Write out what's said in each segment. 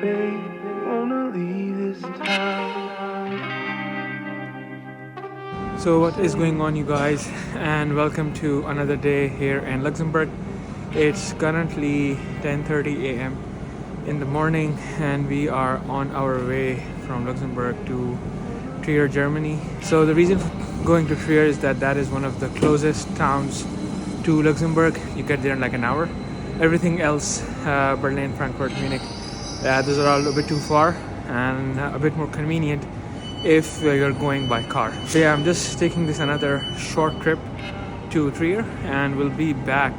So what is going on, you guys, and welcome to another day here in Luxembourg. It's currently 10:30 a.m. in the morning and we are on our way from Luxembourg to Trier, Germany. So the reason for going to Trier is that is one of the closest towns to Luxembourg. You get there in like an hour. Everything else, Berlin, Frankfurt, Munich, those are all a bit too far and a bit more convenient if you're going by car. So yeah, I'm just taking this another short trip to Trier and we'll be back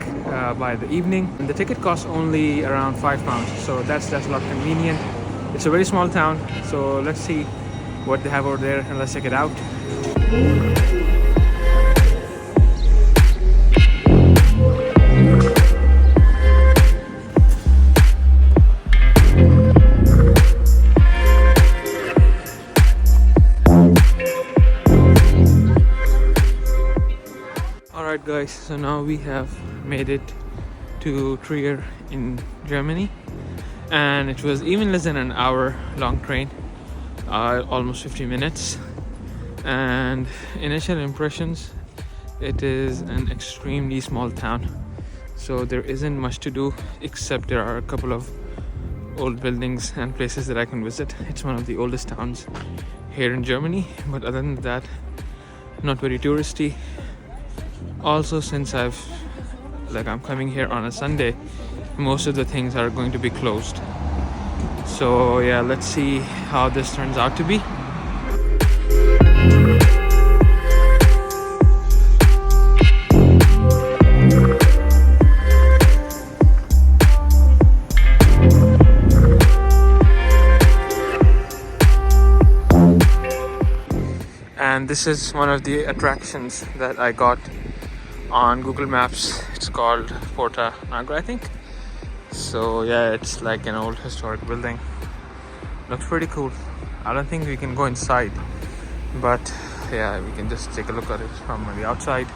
by the evening. And the ticket costs only around £5, so that's a lot convenient. It's a very small town, so let's see what they have over there and let's check it out. Alright guys, so now we have made it to Trier in Germany and it was even less than an hour long train, almost 50 minutes. And initial impressions, it is an extremely small town, so there isn't much to do except there are a couple of old buildings and places that I can visit. It's one of the oldest towns here in Germany, but other than that, not very touristy. Also, since I'm coming here on a Sunday, most of the things are going to be closed. So yeah, let's see how this turns out to be. And this is one of the attractions that I got on Google Maps. It's called Porta Nigra, I think. So yeah, it's like an old historic building. Looks pretty cool. I don't think we can go inside, but yeah, we can just take a look at it from the outside.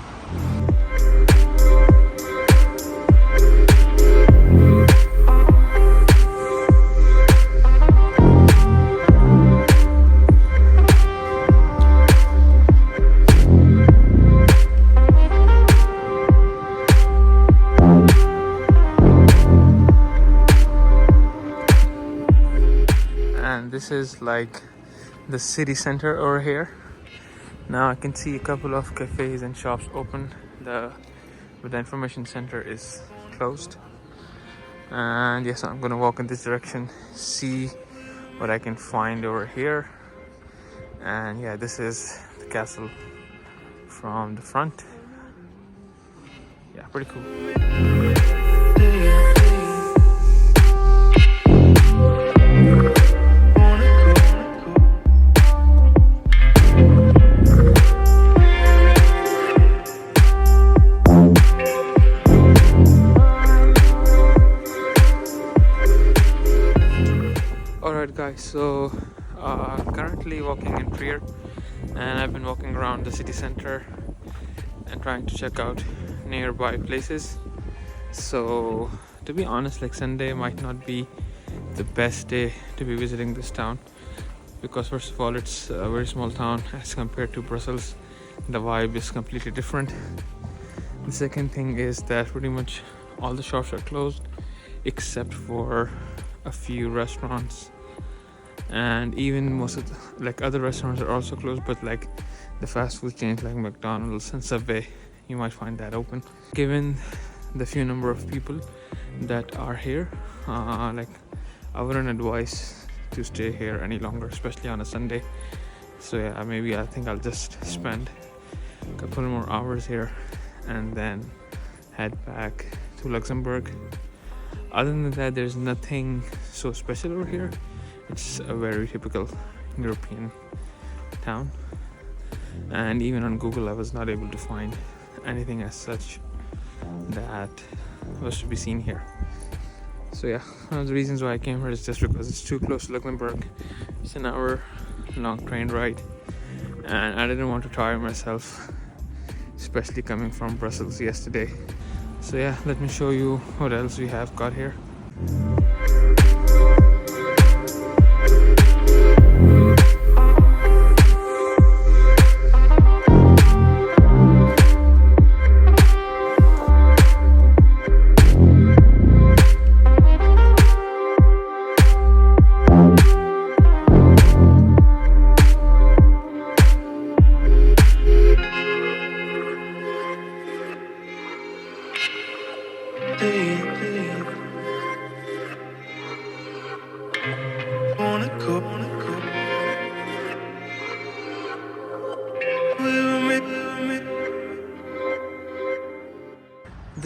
And this is like the city center over here. Now I can see a couple of cafes and shops open, but the information center is closed. And yes, I'm gonna walk in this direction, see what I can find over here. And yeah, this is the castle from the front. Yeah, pretty cool. Alright guys, so currently walking in Trier and I've been walking around the city center and trying to check out nearby places. So to be honest, like Sunday might not be the best day to be visiting this town, because first of all, it's a very small town as compared to Brussels. The vibe is completely different. The second thing is that pretty much all the shops are closed except for a few restaurants, and even most of the, other restaurants are also closed, but like the fast food chains like McDonald's and Subway, you might find that open. Given the few number of people that are here, I wouldn't advise to stay here any longer, especially on a Sunday. So yeah, maybe I think I'll just spend a couple more hours here and then head back to Luxembourg. Other than that, there's nothing so special over here. It's a very typical European town, and even on Google I was not able to find anything as such that was to be seen here. So yeah, one of the reasons why I came here is just because it's too close to Luxembourg. It's an hour long train ride and I didn't want to tire myself, especially coming from Brussels yesterday. So yeah, let me show you what else we have got here.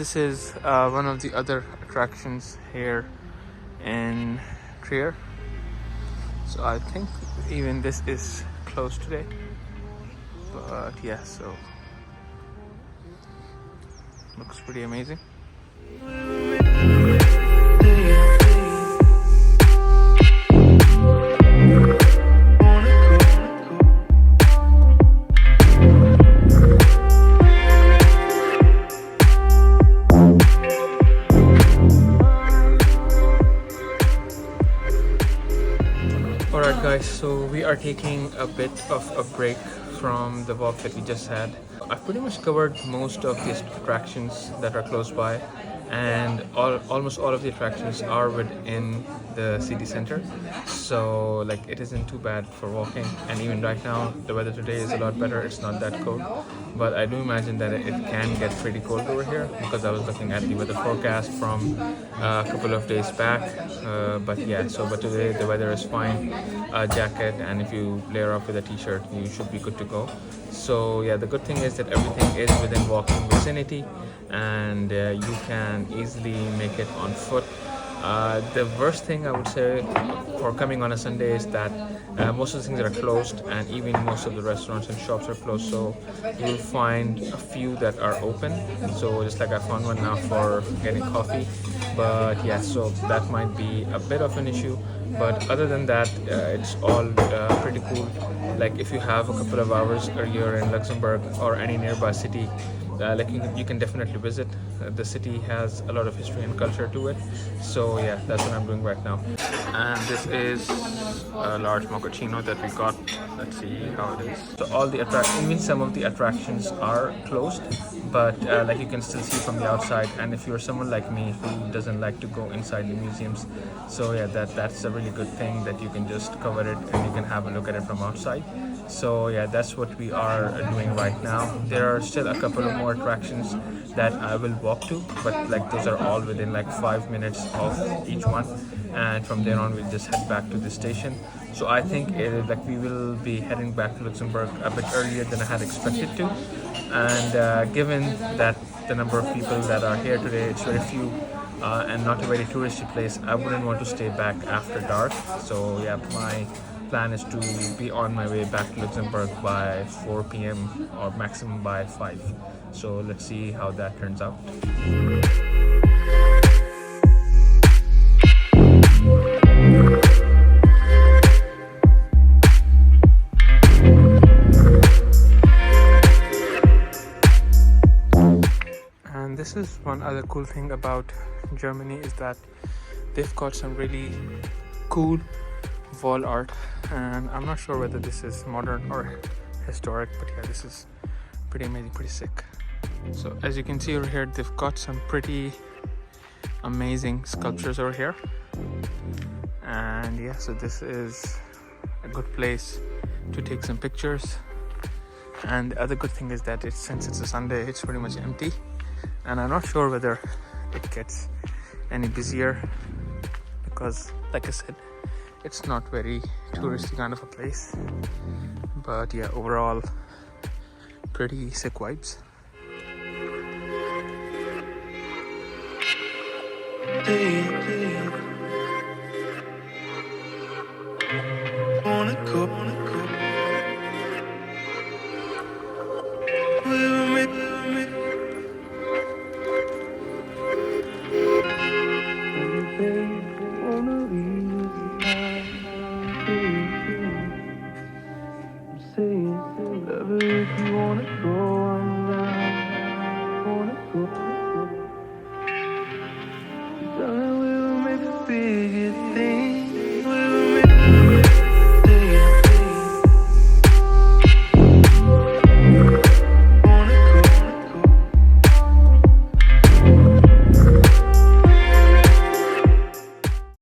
this is one of the other attractions here in Trier. So I think even this is closed today, but yeah, so looks pretty amazing. Alright guys, so we are taking a bit of a break from the walk that we just had. I've pretty much covered most of these attractions that are close by, and almost all of the attractions are within the city center, so like it isn't too bad for walking. And even right now the weather today is a lot better, it's not that cold, but I do imagine that it can get pretty cold over here because I was looking at the weather forecast from a couple of days back, but yeah, so but today the weather is fine. A jacket, and if you layer up with a t-shirt, you should be good to go. So yeah, the good thing is that everything is within walking vicinity, and you can easily make it on foot. The worst thing I would say for coming on a Sunday is that most of the things are closed, and even most of the restaurants and shops are closed, so you'll find a few that are open. So just like I found one now for getting coffee, but yeah, so that might be a bit of an issue, but other than that it's all pretty cool. Like if you have a couple of hours a year in Luxembourg or any nearby city, like you can definitely visit. The city has a lot of history and culture to it, so yeah, that's what I'm doing right now. And this is a large mochaccino that we got. Let's see how it is. So all the even some of the attractions are closed, but like you can still see from the outside. And if you're someone like me who doesn't like to go inside the museums, so yeah, that's a really good thing that you can just cover it and you can have a look at it from outside. So yeah, that's what we are doing right now. There are still a couple of more attractions that I will walk to, but like those are all within like 5 minutes of each one, and from there on we'll just head back to the station. So I think like we will be heading back to Luxembourg a bit earlier than I had expected to, and given that the number of people that are here today, it's very few, and not a very touristy place, I wouldn't want to stay back after dark. So yeah, my plan is to be on my way back to Luxembourg by 4 p.m. or maximum by 5. So let's see how that turns out. And this is one other cool thing about Germany, is that they've got some really cool wall art, and I'm not sure whether this is modern or historic, but yeah, this is pretty amazing, pretty sick. So as you can see over here, they've got some pretty amazing sculptures over here, and yeah, so this is a good place to take some pictures. And the other good thing is that since it's a Sunday, it's pretty much empty, and I'm not sure whether it gets any busier because, like I said, it's not very touristy kind of a place. But yeah, overall pretty sick vibes. Biggest thing